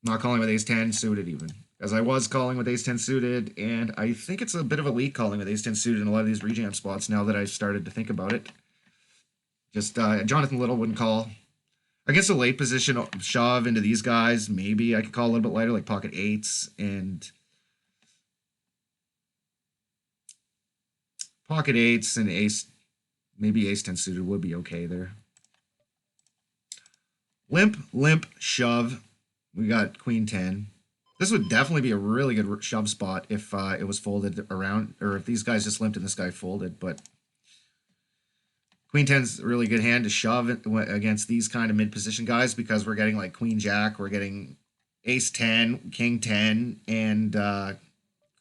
Not calling with ace-10 suited even. As I was calling with ace-10 suited, and I think it's a bit of a leak calling with ace-10 suited in a lot of these rejam spots now that I've started to think about it. Just Jonathan Little wouldn't call. Against a late position shove into these guys, maybe I could call a little bit lighter, like pocket eights and pocket eights and ace, maybe ace-10 suited would be okay there. Limp, shove. We got queen 10. This would definitely be a really good shove spot if it was folded around, or if these guys just limped and this guy folded, but queen 10's a really good hand to shove against these kind of mid-position guys because we're getting like queen jack, we're getting ace 10, king 10, and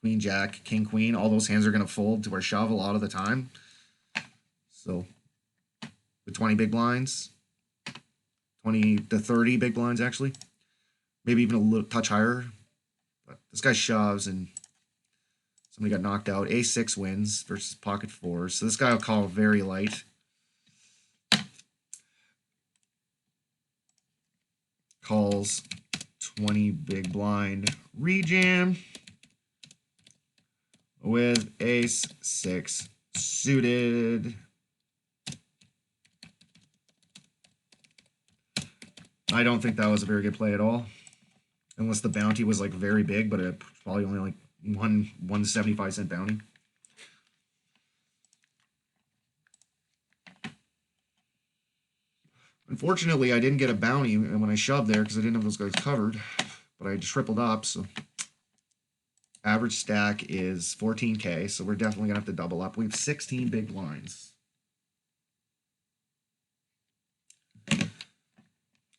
queen jack, king queen. All those hands are going to fold to our shove a lot of the time. So with 20 big blinds, 20 to 30 big blinds actually, maybe even a little touch higher. But this guy shoves and somebody got knocked out. A6 wins versus pocket fours. So this guy will call very light. Calls 20 big blind rejam with ace 6 suited. I don't think that was a very good play at all. Unless the bounty was like very big, but it probably only like one 75-cent bounty. Unfortunately, I didn't get a bounty when I shoved there because I didn't have those guys covered, but I tripled up, so average stack is 14K, so we're definitely gonna have to double up. We have 16 big blinds.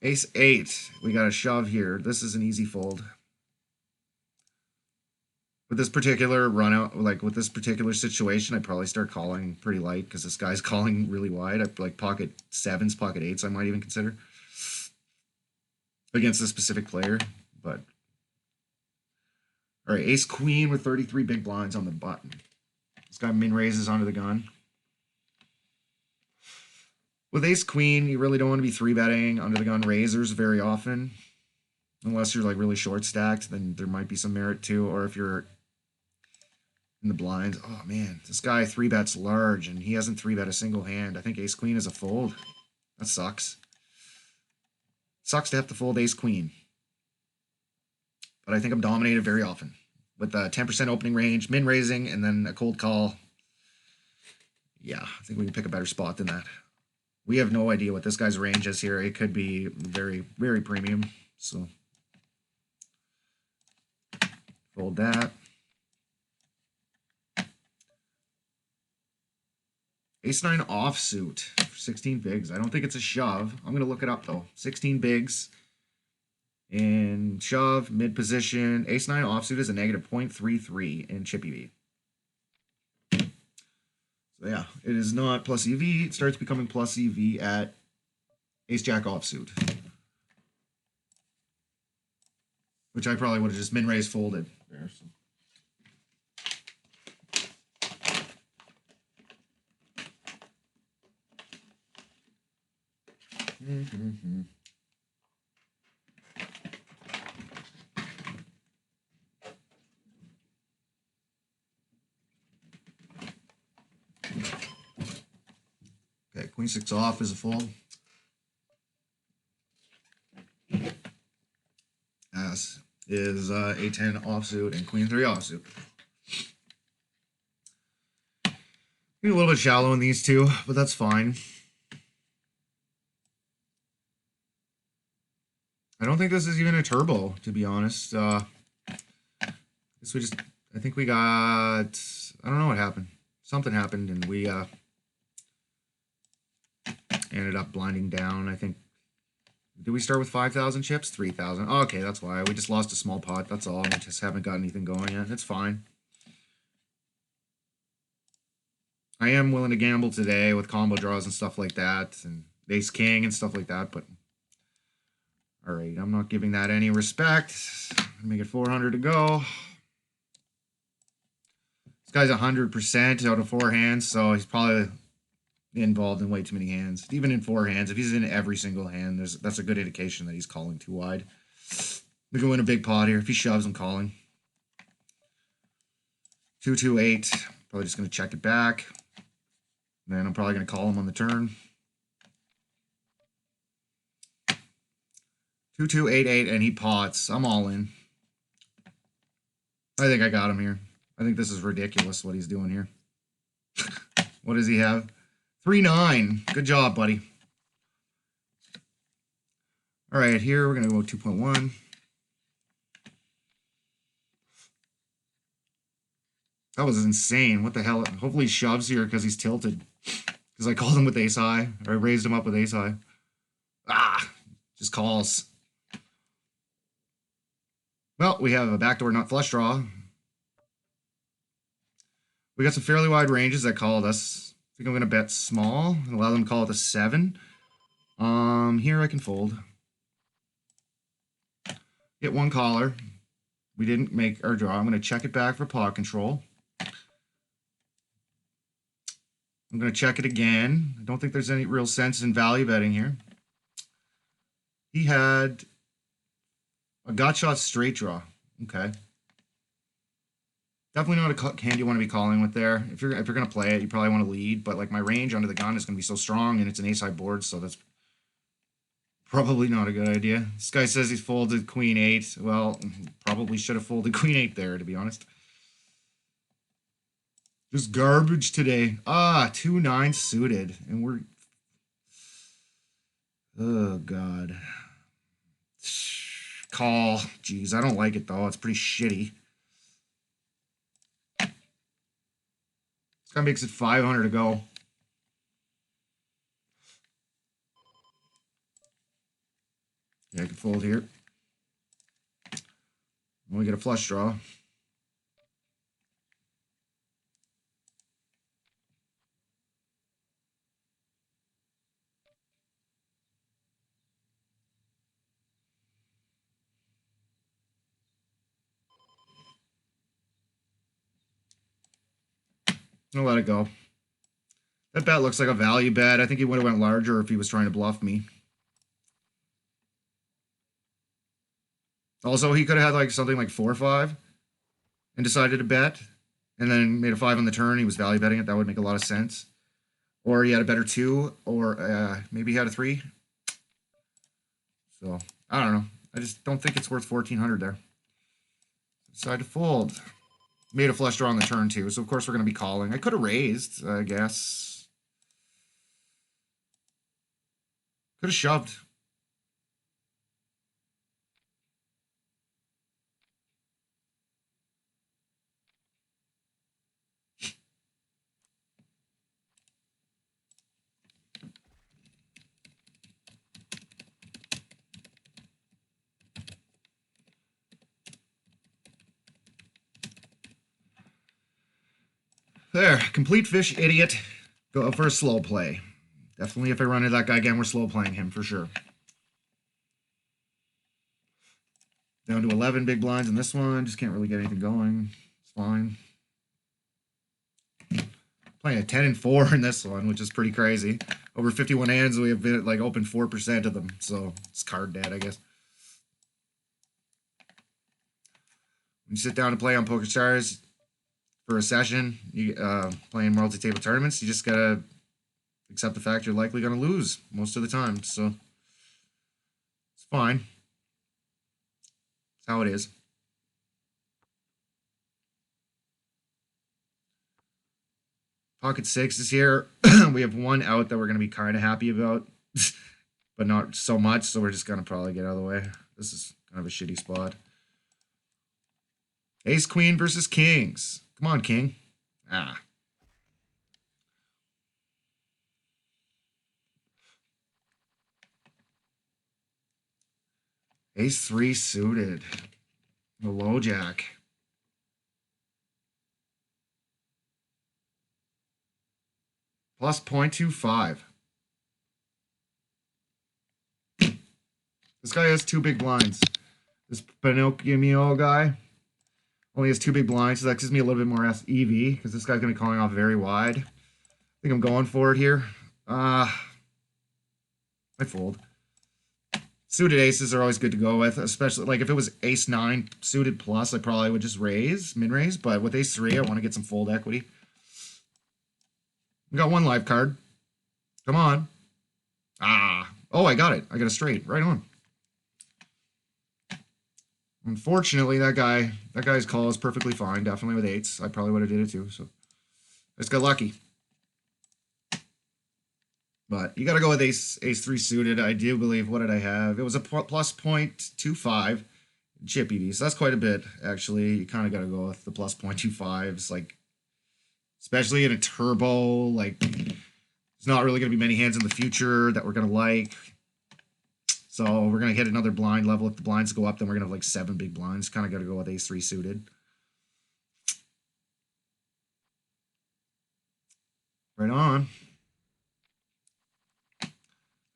Ace 8, we got a shove here. This is an easy fold. With this particular run out, like with this particular situation, I'd probably start calling pretty light because this guy's calling really wide. I'd like pocket sevens, pocket eights, I might even consider against a specific player. But all right, ace queen with 33 big blinds on the button. This guy min raises onto the gun. With ace queen, you really don't want to be 3-betting under the gun raisers very often. Unless you're like really short stacked, then there might be some merit too. Or if you're in the blinds. Oh man, this guy 3-bets large and he hasn't 3-bet a single hand. I think ace queen is a fold. That sucks. Sucks to have to fold ace queen. But I think I'm dominated very often with a 10% opening range, min raising, and then a cold call. Yeah, I think we can pick a better spot than that. We have no idea what this guy's range is here. It could be very, very premium. So fold that. Ace-9 offsuit for 16 bigs. I don't think it's a shove. I'm going to look it up, though. 16 bigs. And shove, mid-position. Ace-9 offsuit is a negative 0.33 in Chippy V. So, yeah, it is not plus EV. It starts becoming plus EV at Ace-Jack offsuit. Which I probably would have just min-raised folded there, so. Okay, queen 6 off is a fold. As is A10 offsuit and queen 3 offsuit. Maybe a little bit shallow in these two, but that's fine. I don't think this is even a turbo, to be honest. Guess we just I think we got, I don't know what happened. Something happened and we ended up blinding down. I think, did we start with 5,000 chips? 3,000. Oh, okay, that's why. We just lost a small pot. That's all. We just haven't got anything going yet. It's fine. I am willing to gamble today with combo draws and stuff like that, and ace king and stuff like that, but all right, I'm not giving that any respect. Make it 400 to go. This guy's 100% out of 4 hands, so he's probably involved in way too many hands. Even in 4 hands, if he's in every single hand, that's a good indication that he's calling too wide. We can win a big pot here. If he shoves, I'm calling. 228. Probably just going to check it back. And then I'm probably going to call him on the turn. 2288, and he pots. I'm all in. I think I got him here. I think this is ridiculous what he's doing here. What does he have? 3-9. Good job, buddy. All right, here we're going to go 2.1. That was insane. What the hell? Hopefully he shoves here because he's tilted. Because I called him with ace high. Or I raised him up with ace high. Ah, just calls. Well, we have a backdoor nut flush draw. We got some fairly wide ranges that called us. I think I'm going to bet small and allow them to call it a 7. Here I can fold. Get one caller. We didn't make our draw. I'm going to check it back for pot control. I'm going to check it again. I don't think there's any real sense in value betting here. He had a gut shot straight draw. Okay. Definitely not a hand you want to be calling with there. If you're going to play it, you probably want to lead. But like my range under the gun is going to be so strong, and it's an ace high board, so that's probably not a good idea. This guy says he's folded queen 8. Well, probably should have folded queen 8 there, to be honest. Just garbage today. 2-9 suited. And we're... Oh, God. Call. Jeez, I don't like it, though. It's pretty shitty. This guy makes it 500 to go. Yeah, I can fold here. We get a flush draw. I'll let it go. That bet looks like a value bet. I think he would have went larger if he was trying to bluff me. Also, he could have had like something like 4-5 and decided to bet and then made a 5 on the turn. He was value betting it. That would make a lot of sense. Or he had a better 2, or maybe he had a 3. So, I don't know. I just don't think it's worth 1,400 there. Decided to fold. Made a flush draw on the turn, too. So, of course, we're going to be calling. I could have raised, I guess. Could have shoved. There, complete fish idiot. Go for a slow play. Definitely, if I run into that guy again, we're slow playing him for sure. Down to 11 big blinds in this one. Just can't really get anything going. It's fine. Playing a 10 and 4 in this one, which is pretty crazy. Over 51 hands, we have been like open 4% of them. So it's card dead, I guess. When you sit down to play on PokerStars for a session, you playing multi-table tournaments, you just gotta accept the fact you're likely gonna lose most of the time. So it's fine. It's how it is. Pocket 6 is here. We have one out that we're gonna be kind of happy about, but not so much. So we're just gonna probably get out of the way. This is kind of a shitty spot. Ace queen versus kings. Come on, king. Ah. Ace 3 suited. The low jack. Plus 0.25. This guy has 2 big blinds. This Pinocchio guy only has 2 big blinds, so that gives me a little bit more EV, because this guy's going to be calling off very wide. I think I'm going for it here. I fold. Suited aces are always good to go with, especially like if it was ace 9 suited plus, I probably would just raise, min raise, but with ace 3, I want to get some fold equity. We got 1 live card. Come on. Ah. Oh, I got it. I got a straight. Right on. Unfortunately, that guy's call is perfectly fine. Definitely with 8s. I probably would have did it too, so I just got lucky. But you got to go with ace 3 suited. I do believe, what did I have? It was a plus 0.25 chip EV, so that's quite a bit, actually. You kind of got to go with the plus 0.25s, like, especially in a turbo, like, there's not really going to be many hands in the future that we're going to like. So we're going to hit another blind level. If the blinds go up, then we're going to have like 7 big blinds. Kind of got to go with ace 3 suited. Right on. That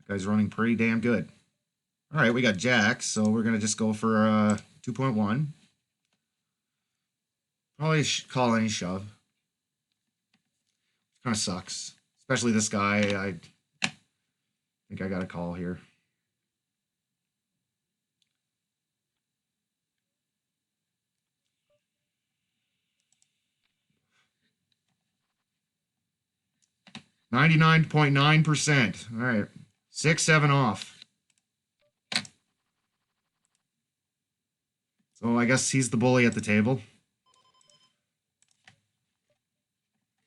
guy's running pretty damn good. All right, we got jacks, so we're going to just go for 2.1. Probably call any shove. Kind of sucks. Especially this guy. I think I got a call here. $99.9%. All right. 6-7 off. So I guess he's the bully at the table.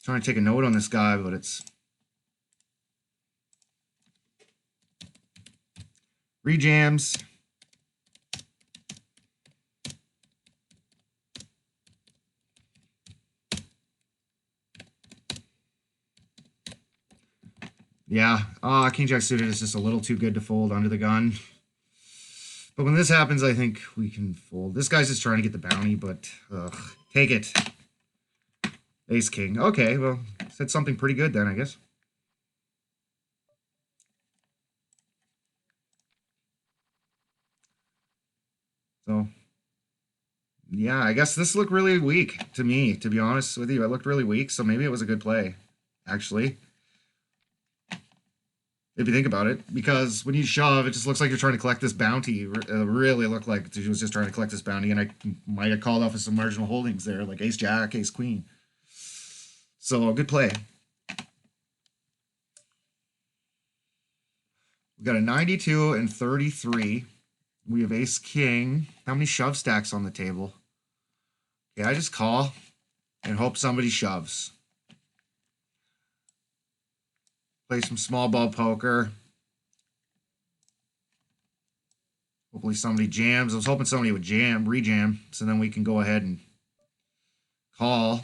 Trying to take a note on this guy, but it's rejams. Yeah, King Jack suited is just a little too good to fold under the gun. But when this happens, I think we can fold. This guy's just trying to get the bounty, but take it. Ace King. Okay, well, said something pretty good then, I guess. So, yeah, I guess this looked really weak to me, to be honest with you. It looked really weak, so maybe it was a good play, actually. If you think about it, because when you shove, it just looks like you're trying to collect this bounty. It really looked like she was just trying to collect this bounty, and I might have called off of some marginal holdings there, like ace jack, ace queen. So, good play. We got a 92 and 33. We have ace king. How many shove stacks on the table? Yeah, I just call and hope somebody shoves. Play some small ball poker. Hopefully somebody jams. I was hoping somebody would rejam, so then we can go ahead and call.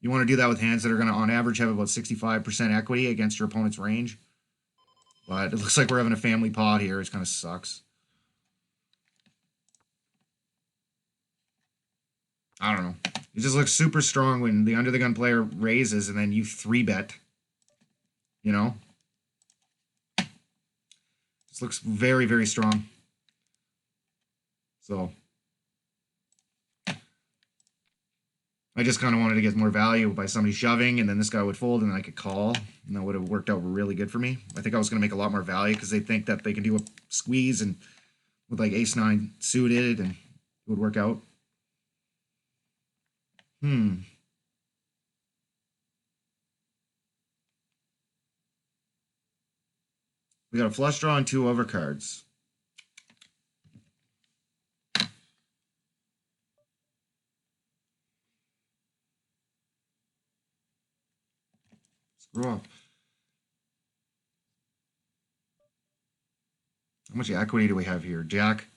You want to do that with hands that are going to, on average, have about 65% equity against your opponent's range. But it looks like we're having a family pot here. It kind of sucks. I don't know. It just looks super strong when the under the gun player raises and then you 3-bet. You know? This looks very, very strong. So I just kind of wanted to get more value by somebody shoving, and then this guy would fold, and then I could call, and that would have worked out really good for me. I think I was going to make a lot more value because they think that they can do a squeeze and with like ace 9 suited, and it would work out. We got a flush draw and 2 overcards. Screw off. How much equity do we have here? Jack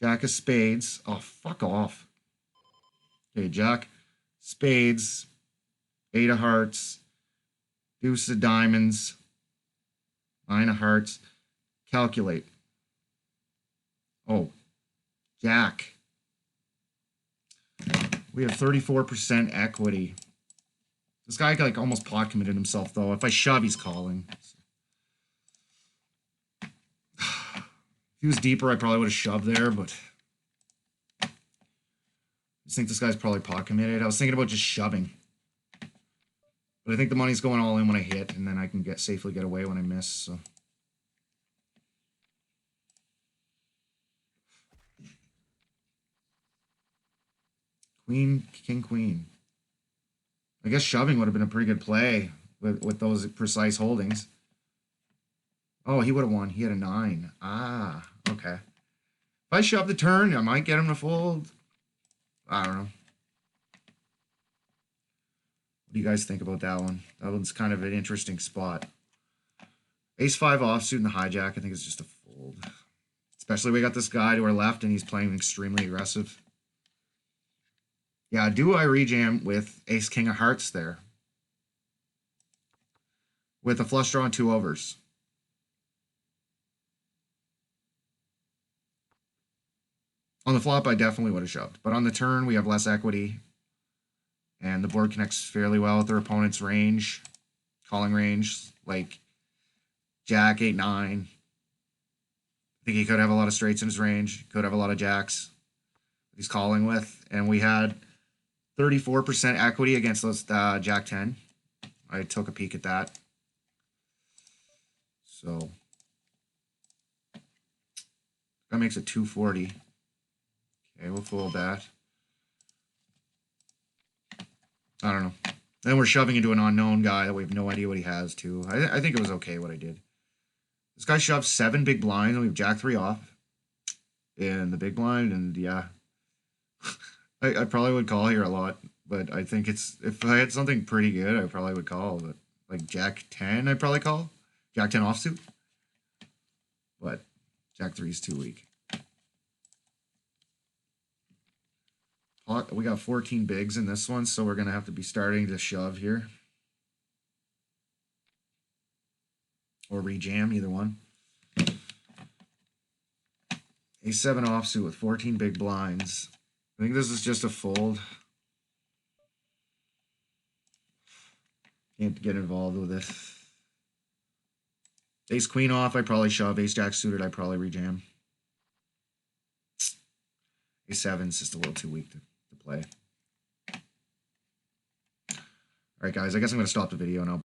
of spades. Oh, fuck off. Okay, Jack, spades, 8 of hearts, deuce of diamonds, 9 of hearts. Calculate. Oh, Jack. We have 34% equity. This guy like almost pot committed himself though. If I shove, he's calling. If he was deeper, I probably would have shoved there, but I just think this guy's probably pot committed. I was thinking about just shoving. But I think the money's going all in when I hit, and then I can safely get away when I miss, so. Queen, king, queen. I guess shoving would have been a pretty good play with those precise holdings. Oh, he would have won. He had a 9. Ah, okay. If I shove the turn, I might get him to fold. I don't know. What do you guys think about that one? That one's kind of an interesting spot. Ace-5 offsuit in the hijack, I think is just a fold. Especially we got this guy to our left, and he's playing extremely aggressive. Yeah, do I rejam with ace-king of hearts there? With a flush draw and 2 overs. On the flop, I definitely would have shoved. But on the turn, we have less equity. And the board connects fairly well with their opponent's range. Calling range, like Jack, 8, 9. I think he could have a lot of straights in his range. Could have a lot of jacks he's calling with. And we had 34% equity against those Jack 10. I took a peek at that. So that makes it 240. Okay, we'll fold that. I don't know. Then we're shoving into an unknown guy that we have no idea what he has, too. I think it was okay what I did. This guy shoved 7 big blinds, and we have Jack 3 off in the big blind, and yeah. I probably would call here a lot, but I think if I had something pretty good, I probably would call, but like Jack 10, I'd probably call. Jack 10 offsuit. But Jack 3 is too weak. We got 14 bigs in this one, so we're going to have to be starting to shove here. Or rejam, either one. A7 offsuit with 14 big blinds. I think this is just a fold. Can't get involved with it. Ace queen off, I probably shove. Ace jack suited, I probably rejam. A7's just a little too weak to play. All right, guys, I guess I'm going to stop the video now.